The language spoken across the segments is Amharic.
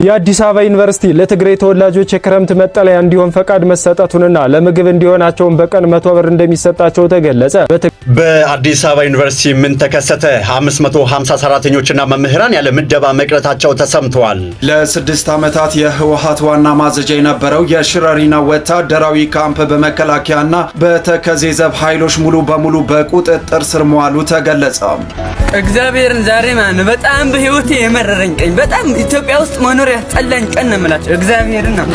የአዲስ አበባ ዩኒቨርሲቲ ለትግራይ ተወላጆች የክረምት መጠለያ እንዲሆን ፈቃድ መሰጠቱንና ለምግብ እንዲሆናቸው በቀን 100 ብር እንደሚሰጣቸው ተገለጸ። በአዲስ አበባ ዩኒቨርሲቲ ምን ተከሰተ? 550 ሰራተኞችና መምህራን ያለ ምደባ መቅረታቸው ተሰምተዋል። ለ6 ዓመታት የህወሓት ዋና ማዘዣ የነበረው የሽረሪና ወታደራዊ ካምፕ በመከላከያና በተከዜ ዘብ ኃይሎች ሙሉ በሙሉ በቁጥጥር ስር መዋሉ ተገለጸ። እግዚአብሔርን ዛሬ ማን በጣም በህይወቴ የመረረኝ ቀን በጣም ኢትዮጵያ ውስጥ መኖር ያስጠላኝ ቀን ነው የምላቸው። እግዚአብሔርን ነው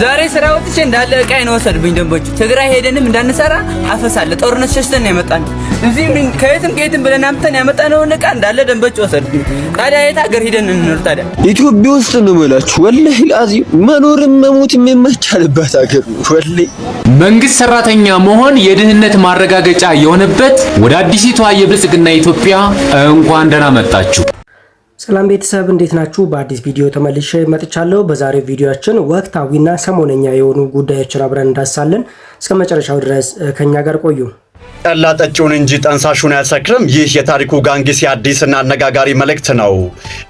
ዛሬ ስራ ወጥቼ እንዳለ ዕቃዬን ወሰዱብኝ ደንቦች። ትግራይ ሄደንም እንዳንሰራ አፈሳለ ጦርነት ሸሽተን ያመጣን እዚህ ምን ከየትም ብለን አምጥተን ያመጣነውን ዕቃ እንዳለ ደንቦች ወሰዱብኝ። ታዲያ የት ሀገር ሄደን እንኖር ታዲያ? ኢትዮጵያ ውስጥ ነው የምላችሁ። ወላሂ ላዚ መኖርም መሞትም የማይቻልበት ሀገር ነው ወላሂ። መንግስት ሰራተኛ መሆን የድህነት ማረጋገጫ የሆነበት ወደ አዲሲቷ የብልጽግና ኢትዮጵያ እንኳን ደህና መጣችሁ። ሰላም ቤተሰብ እንዴት ናችሁ? በአዲስ ቪዲዮ ተመልሼ መጥቻለሁ። በዛሬው ቪዲዮአችን ወቅታዊና ሰሞነኛ የሆኑ ጉዳዮችን አብረን እንዳሳለን። እስከ መጨረሻው ድረስ ከኛ ጋር ቆዩ። ጠላ ጠጪውን እንጂ ጠንሳሹን አያሰክርም። ይህ የታሪኩ ጋንጊሲ አዲስና አነጋጋሪ መልእክት ነው።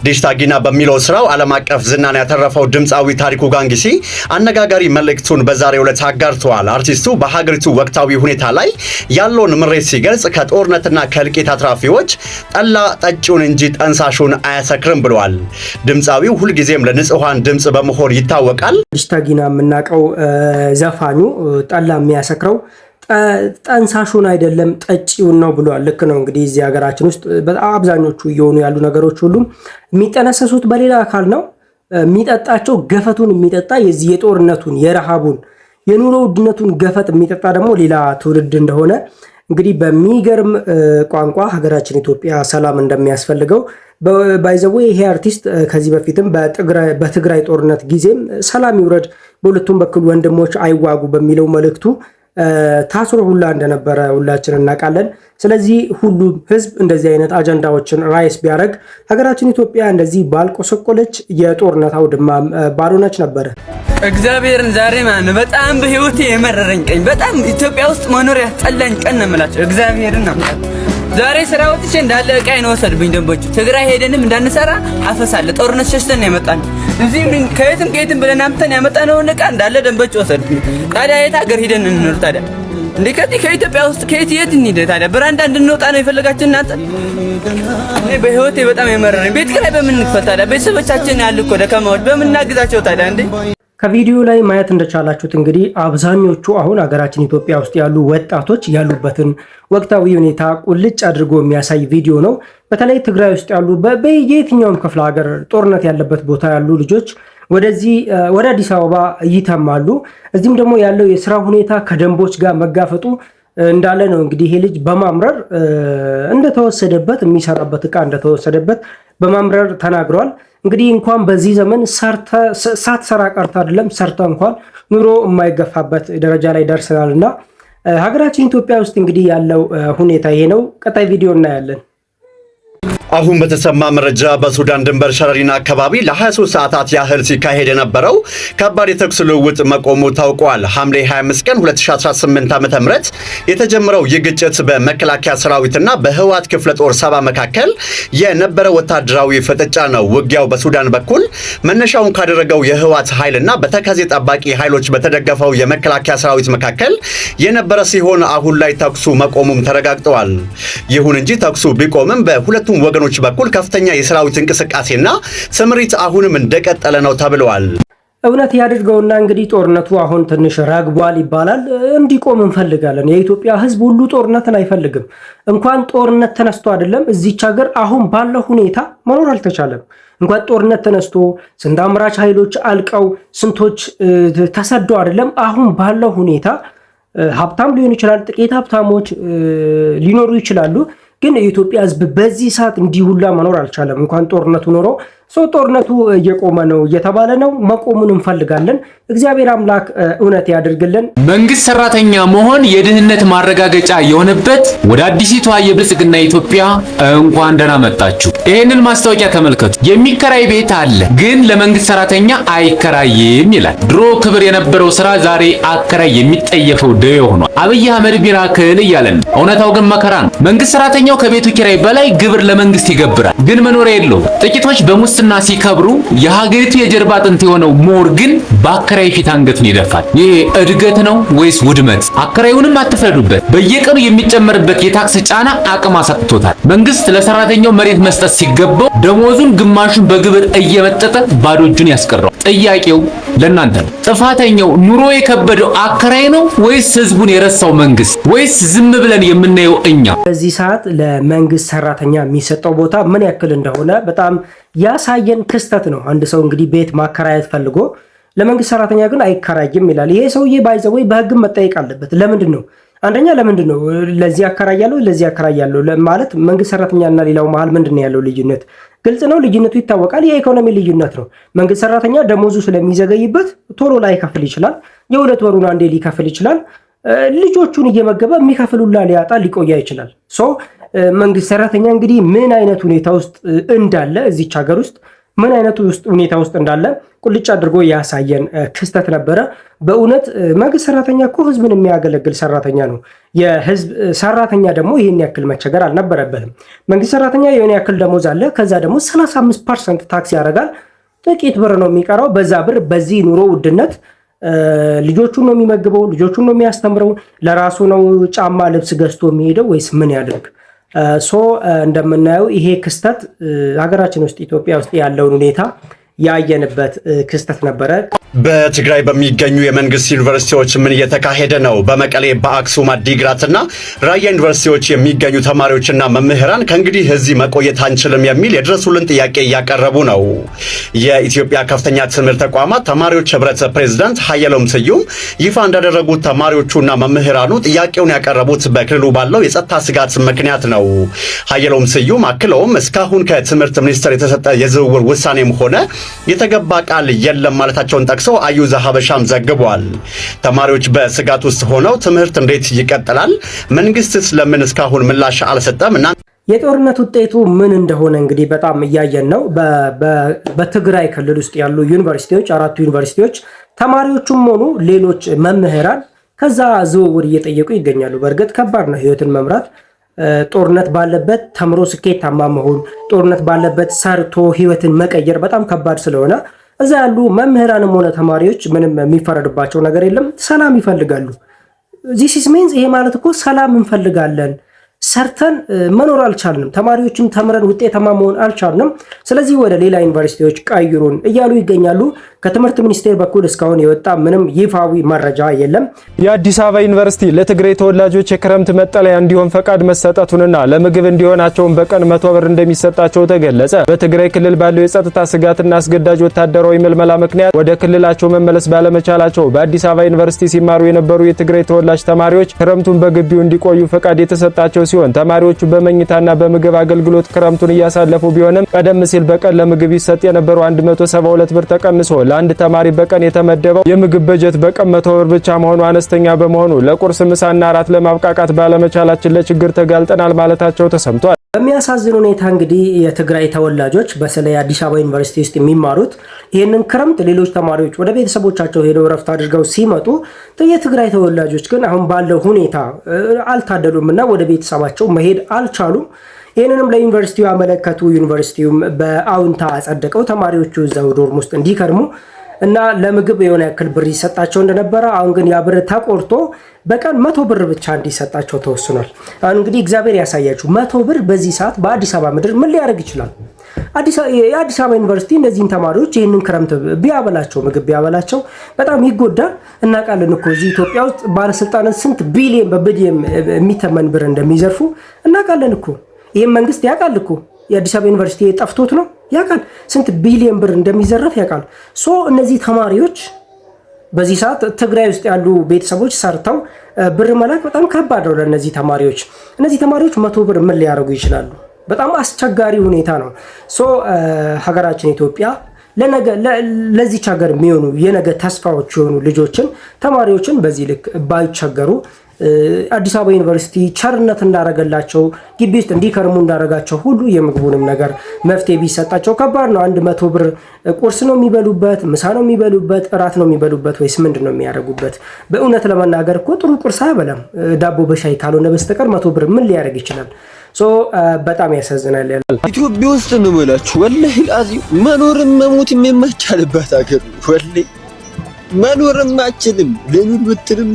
ዲሽታ ጊና በሚለው ስራው ዓለም አቀፍ ዝናን ያተረፈው ድምፃዊ ታሪኩ ጋንጊሲ አነጋጋሪ መልእክቱን በዛሬው ዕለት አጋርተዋል። አርቲስቱ በሀገሪቱ ወቅታዊ ሁኔታ ላይ ያለውን ምሬት ሲገልጽ ከጦርነትና ከእልቂት አትራፊዎች ጠላ ጠጪውን እንጂ ጠንሳሹን አያሰክርም ብለዋል። ድምፃዊው ሁልጊዜም ለንጹሃን ድምፅ በመሆን ይታወቃል። ዲሽታ ጊና የምናውቀው ዘፋኙ ጠላ የሚያሰክረው ጠንሳሹን አይደለም ጠጪውን ነው ብሏል። ልክ ነው። እንግዲህ እዚህ ሀገራችን ውስጥ በጣም አብዛኞቹ እየሆኑ ያሉ ነገሮች ሁሉም የሚጠነሰሱት በሌላ አካል ነው። የሚጠጣቸው ገፈቱን የሚጠጣ የዚህ የጦርነቱን የረሃቡን የኑሮ ውድነቱን ገፈት የሚጠጣ ደግሞ ሌላ ትውልድ እንደሆነ እንግዲህ በሚገርም ቋንቋ ሀገራችን ኢትዮጵያ ሰላም እንደሚያስፈልገው ባይዘው ይሄ አርቲስት ከዚህ በፊትም በትግራይ ጦርነት ጊዜም ሰላም ይውረድ በሁለቱም በኩል ወንድሞች አይዋጉ በሚለው መልእክቱ ታስሮ ሁላ እንደነበረ ሁላችን እናውቃለን። ስለዚህ ሁሉም ህዝብ እንደዚህ አይነት አጀንዳዎችን ራይስ ቢያደርግ ሀገራችን ኢትዮጵያ እንደዚህ ባልቆሰቆለች የጦርነት አውድማ ባልሆነች ነበረ። እግዚአብሔርን ዛሬ ማን በጣም በህይወቴ የመረረኝ ቀን በጣም ኢትዮጵያ ውስጥ መኖር ያስጠላኝ ቀን ነው የምላቸው። እግዚአብሔርን ነው ዛሬ ስራ ወጥቼ እንዳለ ዕቃዬን ወሰዱብኝ ደንቦች። ትግራይ ሄደንም እንዳንሰራ አፈሳለ ጦርነት ሸሽተን ያመጣን እዚህ ምን ከየትም ብለን አምጥተን ያመጣነውን ዕቃ እንዳለ ደንቦች ወሰዱብኝ። ታዲያ የት ሀገር ሄደን እንኖር ታዲያ? እንዴ ከኢትዮጵያ ውስጥ የት እንሂድ ታዲያ? በራንዳ እንድንወጣ ነው የፈለጋችሁ እናንተ? እኔ በህይወቴ በጣም የመረረኝ ቤት ኪራይ በምን እንክፈል ታዲያ? ቤተሰቦቻችን ያሉ እኮ ደካማዎች በምን እናግዛቸው ታዲያ? እንዴ ከቪዲዮ ላይ ማየት እንደቻላችሁት እንግዲህ አብዛኞቹ አሁን ሀገራችን ኢትዮጵያ ውስጥ ያሉ ወጣቶች ያሉበትን ወቅታዊ ሁኔታ ቁልጭ አድርጎ የሚያሳይ ቪዲዮ ነው። በተለይ ትግራይ ውስጥ ያሉ በየትኛውም ክፍለ ሀገር ጦርነት ያለበት ቦታ ያሉ ልጆች ወደ አዲስ አበባ ይተማሉ። እዚህም ደግሞ ያለው የስራ ሁኔታ ከደንቦች ጋር መጋፈጡ እንዳለ ነው። እንግዲህ ይሄ ልጅ በማምረር እንደተወሰደበት የሚሰራበት ዕቃ እንደተወሰደበት በማምረር ተናግሯል። እንግዲህ እንኳን በዚህ ዘመን ሳትሰራ ቀርታ አይደለም ሰርታ እንኳን ኑሮ የማይገፋበት ደረጃ ላይ ደርሰናልና ሀገራችን ኢትዮጵያ ውስጥ እንግዲህ ያለው ሁኔታ ይሄ ነው። ቀጣይ ቪዲዮ እናያለን። አሁን በተሰማ መረጃ በሱዳን ድንበር ሸረሪና አካባቢ ለ23 ሰዓታት ያህል ሲካሄድ የነበረው ከባድ የተኩስ ልውውጥ መቆሙ ታውቋል። ሐምሌ 25 ቀን 2018 ዓ.ም የተጀመረው ይህ ግጭት በመከላከያ ሰራዊትና በህወሓት ክፍለ ጦር 70 መካከል የነበረ ወታደራዊ ፍጥጫ ነው። ውጊያው በሱዳን በኩል መነሻውን ካደረገው የህወሓት ኃይልና በተከዜ ጠባቂ ኃይሎች በተደገፈው የመከላከያ ሰራዊት መካከል የነበረ ሲሆን አሁን ላይ ተኩሱ መቆሙም ተረጋግጧል። ይሁን እንጂ ተኩሱ ቢቆምም በሁለቱም ወገኖች በኩል ከፍተኛ የሰራዊት እንቅስቃሴና ስምሪት አሁንም እንደቀጠለ ነው ተብሏል። እውነት ያድርገውና እንግዲህ ጦርነቱ አሁን ትንሽ ረግቧል ይባላል። እንዲቆም እንፈልጋለን። የኢትዮጵያ ህዝብ ሁሉ ጦርነትን አይፈልግም። እንኳን ጦርነት ተነስቶ አይደለም እዚች ሀገር አሁን ባለው ሁኔታ መኖር አልተቻለም። እንኳን ጦርነት ተነስቶ ስንት አምራች ኃይሎች አልቀው ስንቶች ተሰደው አይደለም አሁን ባለው ሁኔታ ሀብታም ሊሆን ይችላል፣ ጥቂት ሀብታሞች ሊኖሩ ይችላሉ። ግን የኢትዮጵያ ህዝብ በዚህ ሰዓት እንዲሁላ መኖር አልቻለም። እንኳን ጦርነቱ ኖሮ ጦርነቱ እየቆመ ነው እየተባለ ነው። መቆሙን እንፈልጋለን። እግዚአብሔር አምላክ እውነት ያድርግልን። መንግስት ሰራተኛ መሆን የድህነት ማረጋገጫ የሆነበት ወደ አዲሲቷ የብልጽግና ኢትዮጵያ እንኳን ደህና መጣችሁ። ይሄንን ማስታወቂያ ተመልከቱ። የሚከራይ ቤት አለ፣ ግን ለመንግስት ሰራተኛ አይከራይም ይላል። ድሮ ክብር የነበረው ስራ ዛሬ አከራይ የሚጠየፈው ደዌ ሆኗል። አብይ አህመድ ሚራክል እያለን ነው። እውነታው ግን መከራ ነው። መንግስት ሰራተኛው ከቤቱ ኪራይ በላይ ግብር ለመንግስት ይገብራል፣ ግን መኖሪያ የለውም። ጥቂቶች በሙስ ሲነግሱና ሲከብሩ የሀገሪቱ የጀርባ አጥንት የሆነው ሞር ግን በአከራይ ፊት አንገቱን ይደፋል። ይሄ እድገት ነው ወይስ ውድመት? አከራዩንም አትፍረዱበት። በየቀኑ የሚጨመርበት የታክስ ጫና አቅም አሳጥቶታል። መንግስት ለሰራተኛው መሬት መስጠት ሲገባው ደሞዙን ግማሹን በግብር እየመጠጠ ባዶ እጁን ያስቀረው። ጥያቄው ለእናንተ ነው። ጥፋተኛው ኑሮ የከበደው አከራይ ነው ወይስ ህዝቡን የረሳው መንግስት? ወይስ ዝም ብለን የምናየው እኛ? በዚህ ሰዓት ለመንግስት ሰራተኛ የሚሰጠው ቦታ ምን ያክል እንደሆነ በጣም ያሳየን ክስተት ነው። አንድ ሰው እንግዲህ ቤት ማከራየት ፈልጎ ለመንግስት ሰራተኛ ግን አይከራይም ይላል። ይሄ ሰውዬ ባይዘወይ በህግ መጠየቅ አለበት። ለምንድን ነው? አንደኛ ለምንድን ነው ለዚህ አከራያለሁ ለዚህ አከራያለሁ ማለት መንግስት ሰራተኛና ሌላው መሀል ምንድን ነው ያለው ልዩነት? ግልጽ ነው፣ ልዩነቱ ይታወቃል። የኢኮኖሚ ልዩነት ነው። መንግስት ሰራተኛ ደሞዙ ስለሚዘገይበት ቶሎ ላይከፍል ይችላል። የሁለት ወሩን አንዴ ሊከፍል ይችላል። ልጆቹን እየመገበ የሚከፍሉላ ሊያጣ ሊቆያ ይችላል። መንግስት ሰራተኛ እንግዲህ ምን አይነት ሁኔታ ውስጥ እንዳለ እዚች ሀገር ውስጥ ምን አይነት ሁኔታ ውስጥ እንዳለ ቁልጭ አድርጎ ያሳየን ክስተት ነበረ። በእውነት መንግስት ሰራተኛ እኮ ህዝብን የሚያገለግል ሰራተኛ ነው። የህዝብ ሰራተኛ ደግሞ ይህን ያክል መቸገር አልነበረበትም። መንግስት ሰራተኛ የሆነ ያክል ደሞዝ አለ። ከዛ ደግሞ 35% ታክስ ያደርጋል። ጥቂት ብር ነው የሚቀረው። በዛ ብር በዚህ ኑሮ ውድነት ልጆቹን ነው የሚመግበው፣ ልጆቹን ነው የሚያስተምረው፣ ለራሱ ነው ጫማ ልብስ ገዝቶ የሚሄደው ወይስ ምን ያደርግ? እንደምናየው ይሄ ክስተት ሀገራችን ውስጥ ኢትዮጵያ ውስጥ ያለውን ሁኔታ ያየንበት ክስተት ነበረ። በትግራይ በሚገኙ የመንግስት ዩኒቨርሲቲዎች ምን እየተካሄደ ነው? በመቀሌ፣ በአክሱም፣ አዲግራትና ራያ ዩኒቨርሲቲዎች የሚገኙ ተማሪዎችና መምህራን ከእንግዲህ እዚህ መቆየት አንችልም የሚል የድረሱልን ጥያቄ እያቀረቡ ነው። የኢትዮጵያ ከፍተኛ ትምህርት ተቋማት ተማሪዎች ህብረት ፕሬዝዳንት ሀየሎም ስዩም ይፋ እንዳደረጉት ተማሪዎቹና መምህራኑ ጥያቄውን ያቀረቡት በክልሉ ባለው የጸጥታ ስጋት ምክንያት ነው። ሀየሎም ስዩም አክለውም እስካሁን ከትምህርት ሚኒስቴር የተሰጠ የዝውውር ውሳኔም ሆነ የተገባ ቃል የለም ማለታቸውን ጠቅሰው አዩዘ ሀበሻም ዘግቧል። ተማሪዎች በስጋት ውስጥ ሆነው ትምህርት እንዴት ይቀጥላል? መንግስትስ ለምን እስካሁን ምላሽ አልሰጠም? እና የጦርነት ውጤቱ ምን እንደሆነ እንግዲህ በጣም እያየን ነው። በትግራይ ክልል ውስጥ ያሉ ዩኒቨርሲቲዎች፣ 4 ዩኒቨርሲቲዎች ተማሪዎቹም ሆኑ ሌሎች መምህራን ከዛ ዝውውር እየጠየቁ ይገኛሉ። በእርግጥ ከባድ ነው ህይወትን መምራት። ጦርነት ባለበት ተምሮ ስኬታማ መሆን፣ ጦርነት ባለበት ሰርቶ ህይወትን መቀየር በጣም ከባድ ስለሆነ እዛ ያሉ መምህራንም ሆነ ተማሪዎች ምንም የሚፈረድባቸው ነገር የለም። ሰላም ይፈልጋሉ። ዚስ ኢዝ ሚንስ ይሄ ማለት እኮ ሰላም እንፈልጋለን፣ ሰርተን መኖር አልቻልንም፣ ተማሪዎችም ተምረን ውጤታማ መሆን አልቻልንም፣ ስለዚህ ወደ ሌላ ዩኒቨርሲቲዎች ቀይሩን እያሉ ይገኛሉ። ከትምህርት ሚኒስቴር በኩል እስካሁን የወጣ ምንም ይፋዊ መረጃ የለም። የአዲስ አበባ ዩኒቨርሲቲ ለትግራይ ተወላጆች የክረምት መጠለያ እንዲሆን ፈቃድ መሰጠቱንና ለምግብ እንዲሆናቸውን በቀን 100 ብር እንደሚሰጣቸው ተገለጸ። በትግራይ ክልል ባለው የጸጥታ ስጋትና አስገዳጅ ወታደራዊ ምልመላ ምክንያት ወደ ክልላቸው መመለስ ባለመቻላቸው በአዲስ አበባ ዩኒቨርሲቲ ሲማሩ የነበሩ የትግራይ ተወላጅ ተማሪዎች ክረምቱን በግቢው እንዲቆዩ ፈቃድ የተሰጣቸው ሲሆን ተማሪዎቹ በመኝታና በምግብ አገልግሎት ክረምቱን እያሳለፉ ቢሆንም ቀደም ሲል በቀን ለምግብ ይሰጥ የነበረው 172 ብር ተቀንሶ ለአንድ ተማሪ በቀን የተመደበው የምግብ በጀት በቀን 100 ብር ብቻ መሆኑ አነስተኛ በመሆኑ ለቁርስ ምሳና እራት ለማብቃቃት ባለመቻላችን ለችግር ተጋልጠናል ማለታቸው ተሰምቷል። በሚያሳዝን ሁኔታ እንግዲህ የትግራይ ተወላጆች በተለይ አዲስ አበባ ዩኒቨርሲቲ ውስጥ የሚማሩት ይህንን ክረምት ሌሎች ተማሪዎች ወደ ቤተሰቦቻቸው ሄደው ረፍት አድርገው ሲመጡ የትግራይ ተወላጆች ግን አሁን ባለው ሁኔታ አልታደሉምና ወደ ቤተሰባቸው መሄድ አልቻሉም። ይህንንም ለዩኒቨርሲቲው ያመለከቱ፣ ዩኒቨርሲቲውም በአውንታ አጸደቀው ተማሪዎቹ እዛው ዶርም ውስጥ እንዲከርሙ እና ለምግብ የሆነ ያክል ብር ይሰጣቸው እንደነበረ አሁን ግን ያ ብር ተቆርጦ በቀን 100 ብር ብቻ እንዲሰጣቸው ተወስኗል። አሁን እንግዲህ እግዚአብሔር ያሳያችሁ 100 ብር በዚህ ሰዓት በአዲስ አበባ ምድር ምን ሊያደርግ ይችላል? የአዲስ አበባ ዩኒቨርሲቲ እነዚህን ተማሪዎች ይህንን ክረምት ቢያበላቸው ምግብ ቢያበላቸው በጣም ይጎዳል። እናውቃለን እኮ እዚህ ኢትዮጵያ ውስጥ ባለስልጣናት ስንት ቢሊየን በቢሊየን የሚተመን ብር እንደሚዘርፉ እናውቃለን እኮ። ይህም መንግስት ያውቃል እኮ። የአዲስ አበባ ዩኒቨርሲቲ ጠፍቶት ነው ያውቃል። ስንት ቢሊየን ብር እንደሚዘረፍ ያውቃል። እነዚህ ተማሪዎች በዚህ ሰዓት ትግራይ ውስጥ ያሉ ቤተሰቦች ሰርተው ብር መላክ በጣም ከባድ ነው ለእነዚህ ተማሪዎች። እነዚህ ተማሪዎች 100 ብር ምን ሊያደርጉ ይችላሉ? በጣም አስቸጋሪ ሁኔታ ነው። ሀገራችን ኢትዮጵያ ለዚች ሀገር የሚሆኑ የነገ ተስፋዎች የሆኑ ልጆችን ተማሪዎችን በዚህ ልክ ባይቸገሩ አዲስ አበባ ዩኒቨርሲቲ ቸርነት እንዳረገላቸው ግቢ ውስጥ እንዲከርሙ እንዳረጋቸው ሁሉ የምግቡንም ነገር መፍትሄ ቢሰጣቸው። ከባድ ነው። 100 ብር ቁርስ ነው የሚበሉበት፣ ምሳ ነው የሚበሉበት፣ እራት ነው የሚበሉበት ወይስ ምንድን ነው የሚያደርጉበት? በእውነት ለመናገር እኮ ጥሩ ቁርስ አይበላም ዳቦ በሻይ ካልሆነ በስተቀር 100 ብር ምን ሊያደርግ ይችላል? በጣም ያሳዝናል። ኢትዮጵያ ውስጥ ነው የምላችሁ ወላሂ ላዚም መኖርም መሞትም የማይቻልበት ሀገር ወላሂ መኖርም አችልም። ለምን ብትልም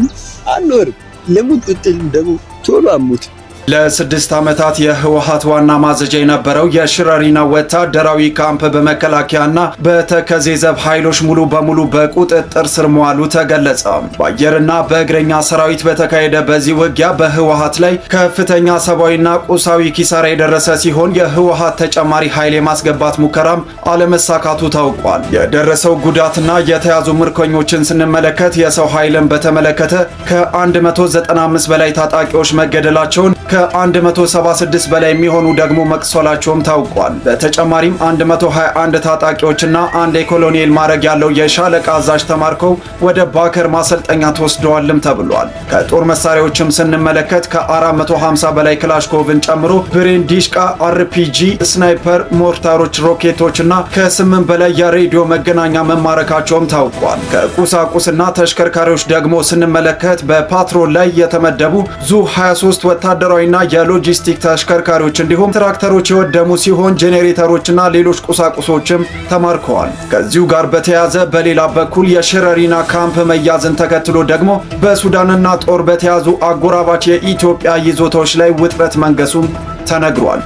አልኖርም፣ ለምን ብትልም ደግሞ ቶሎ አሙት። ለ6 ዓመታት የህወሓት ዋና ማዘዣ የነበረው የሽረሪና ወታደራዊ ካምፕ በመከላከያና በተከዜ ዘብ ኃይሎች ሙሉ በሙሉ በቁጥጥር ስር መዋሉ ተገለጸ። በአየርና በእግረኛ ሰራዊት በተካሄደ በዚህ ውጊያ በህወሓት ላይ ከፍተኛ ሰብአዊና ቁሳዊ ኪሳራ የደረሰ ሲሆን የህወሓት ተጨማሪ ኃይል የማስገባት ሙከራም አለመሳካቱ ታውቋል። የደረሰው ጉዳትና የተያዙ ምርኮኞችን ስንመለከት የሰው ኃይልን በተመለከተ ከ195 በላይ ታጣቂዎች መገደላቸውን ከ176 በላይ የሚሆኑ ደግሞ መቁሰላቸውም ታውቋል። በተጨማሪም 121 ታጣቂዎችና አንድ የኮሎኔል ማዕረግ ያለው የሻለቃ አዛዥ ተማርከው ወደ ባከር ማሰልጠኛ ተወስደዋልም ተብሏል። ከጦር መሳሪያዎችም ስንመለከት ከ450 በላይ ክላሽኮቭን ጨምሮ ብሬን፣ ዲሽቃ፣ አርፒጂ፣ ስናይፐር፣ ሞርታሮች፣ ሮኬቶችና ከ8 በላይ የሬዲዮ መገናኛ መማረካቸውም ታውቋል። ከቁሳቁስና ተሽከርካሪዎች ደግሞ ስንመለከት በፓትሮል ላይ የተመደቡ ዙ 23 ወታደራዊ እና የሎጂስቲክ ተሽከርካሪዎች እንዲሁም ትራክተሮች የወደሙ ሲሆን ጄኔሬተሮችና ሌሎች ቁሳቁሶችም ተማርከዋል። ከዚሁ ጋር በተያያዘ በሌላ በኩል የሽረሪና ካምፕ መያዝን ተከትሎ ደግሞ በሱዳንና ጦር በተያዙ አጎራባች የኢትዮጵያ ይዞታዎች ላይ ውጥረት መንገሱም ተነግሯል።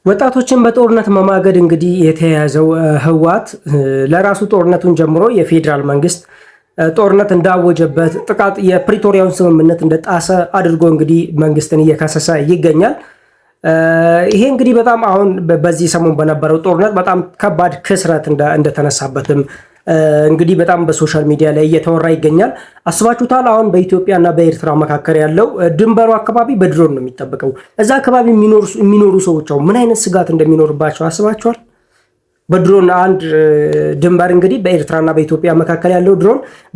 ወጣቶችን በጦርነት መማገድ እንግዲህ የተያዘው ህወሓት ለራሱ ጦርነቱን ጀምሮ የፌዴራል መንግስት ጦርነት እንዳወጀበት ጥቃት የፕሪቶሪያውን ስምምነት እንደጣሰ አድርጎ እንግዲህ መንግስትን እየከሰሰ ይገኛል። ይሄ እንግዲህ በጣም አሁን በዚህ ሰሞን በነበረው ጦርነት በጣም ከባድ ክስረት እንደተነሳበትም እንግዲህ በጣም በሶሻል ሚዲያ ላይ እየተወራ ይገኛል። አስባችሁታል? አሁን በኢትዮጵያና በኤርትራ መካከል ያለው ድንበሩ አካባቢ በድሮን ነው የሚጠበቀው። እዛ አካባቢ የሚኖሩ ሰዎች ምን አይነት ስጋት እንደሚኖርባቸው አስባችኋል? በድሮን አንድ ድንበር እንግዲህ በኤርትራና በኢትዮጵያ መካከል ያለው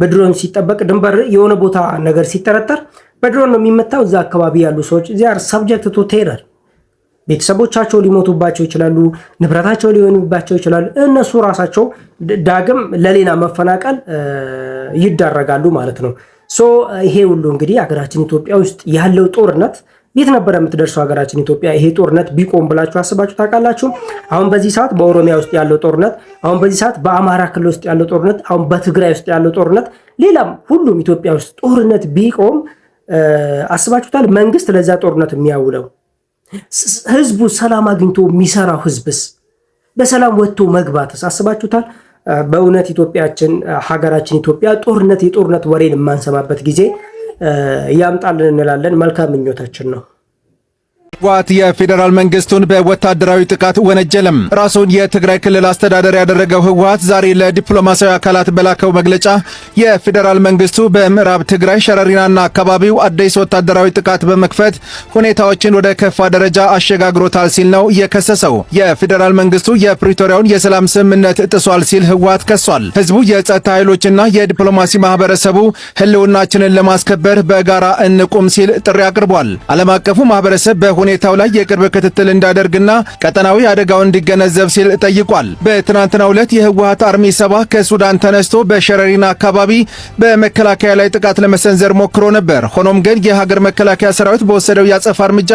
በድሮን ሲጠበቅ ድንበር የሆነ ቦታ ነገር ሲጠረጠር በድሮን ነው የሚመታው። እዛ አካባቢ ያሉ ሰዎች ዚያር ሰብጀክት ቱ ቴረር፣ ቤተሰቦቻቸው ሊሞቱባቸው ይችላሉ፣ ንብረታቸው ሊሆንባቸው ይችላል። እነሱ ራሳቸው ዳግም ለሌላ መፈናቀል ይዳረጋሉ ማለት ነው። ይሄ ሁሉ እንግዲህ ሀገራችን ኢትዮጵያ ውስጥ ያለው ጦርነት የት ነበር የምትደርሰው ሀገራችን ኢትዮጵያ? ይሄ ጦርነት ቢቆም ብላችሁ አስባችሁ ታውቃላችሁ? አሁን በዚህ ሰዓት በኦሮሚያ ውስጥ ያለው ጦርነት፣ አሁን በዚህ ሰዓት በአማራ ክልል ውስጥ ያለው ጦርነት፣ አሁን በትግራይ ውስጥ ያለው ጦርነት፣ ሌላም ሁሉም ኢትዮጵያ ውስጥ ጦርነት ቢቆም አስባችሁታል? መንግስት ለዛ ጦርነት የሚያውለው ህዝቡ ሰላም አግኝቶ የሚሰራው ህዝብስ በሰላም ወጥቶ መግባትስ አስባችሁታል? በእውነት ኢትዮጵያችን ሀገራችን ኢትዮጵያ የጦርነት ወሬን የማንሰማበት ጊዜ ያምጣልን እንላለን። መልካም ምኞታችን ነው። ህወሓት የፌዴራል መንግስቱን በወታደራዊ ጥቃት ወነጀለም። ራሱን የትግራይ ክልል አስተዳደር ያደረገው ህወሓት ዛሬ ለዲፕሎማሲያዊ አካላት በላከው መግለጫ የፌዴራል መንግስቱ በምዕራብ ትግራይ ሸረሪናና አካባቢው አዲስ ወታደራዊ ጥቃት በመክፈት ሁኔታዎችን ወደ ከፋ ደረጃ አሸጋግሮታል ሲል ነው የከሰሰው። የፌዴራል መንግስቱ የፕሪቶሪያውን የሰላም ስምምነት ጥሷል ሲል ህወሓት ከሷል። ህዝቡ፣ የጸጥታ ኃይሎችና የዲፕሎማሲ ማህበረሰቡ ህልውናችንን ለማስከበር በጋራ እንቁም ሲል ጥሪ አቅርቧል። ዓለም አቀፉ ማህበረሰብ ሁኔታው ላይ የቅርብ ክትትል እንዳደርግና ቀጠናዊ አደጋውን እንዲገነዘብ ሲል ጠይቋል። በትናንትናው ዕለት የህወሓት አርሚ 7 ከሱዳን ተነስቶ በሸረሪና አካባቢ በመከላከያ ላይ ጥቃት ለመሰንዘር ሞክሮ ነበር። ሆኖም ግን የሀገር መከላከያ ሰራዊት በወሰደው ያጸፋ እርምጃ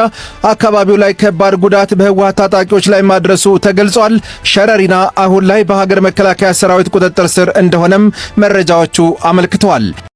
አካባቢው ላይ ከባድ ጉዳት በህወሓት ታጣቂዎች ላይ ማድረሱ ተገልጿል። ሸረሪና አሁን ላይ በሀገር መከላከያ ሰራዊት ቁጥጥር ስር እንደሆነም መረጃዎቹ አመልክተዋል።